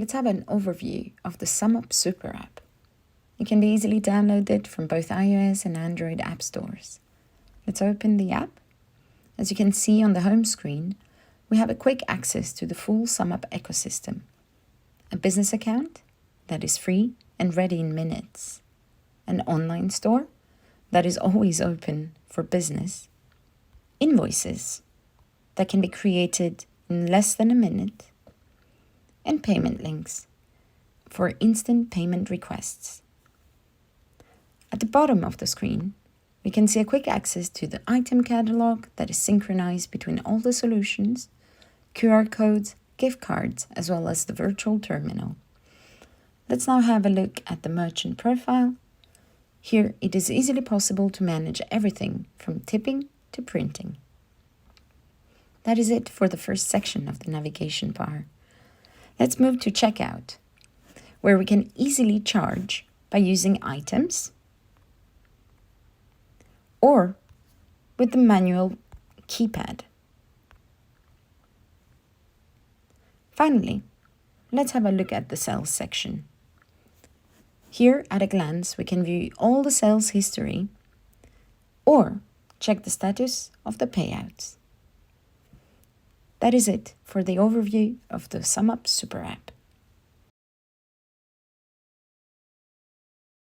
let's have an overview of the SumUp SuperApp. It can be easily downloaded from both iOS and Android app stores. Let's open the app. As you can see on the home screen, we have a quick access to the full SumUp ecosystem. A business account that is free and ready in minutes. An online store that is always open for business. Invoices that can be created in less than a minute. And payment links for instant payment requests. At the bottom of the screen, we can see a quick access to the item catalog that is synchronized between all the solutions, QR codes, gift cards, as well as the virtual terminal. Let's now have a look at the merchant profile. Here, it is easily possible to manage everything from tipping to printing. That is it for the first section of the navigation bar. Let's move to checkout, where we can easily charge by using items or with the manual keypad. Finally, let's have a look at the sales section. Here, at a glance, we can view all the sales history or check the status of the payouts. That is it for the overview of the SumUp SuperApp.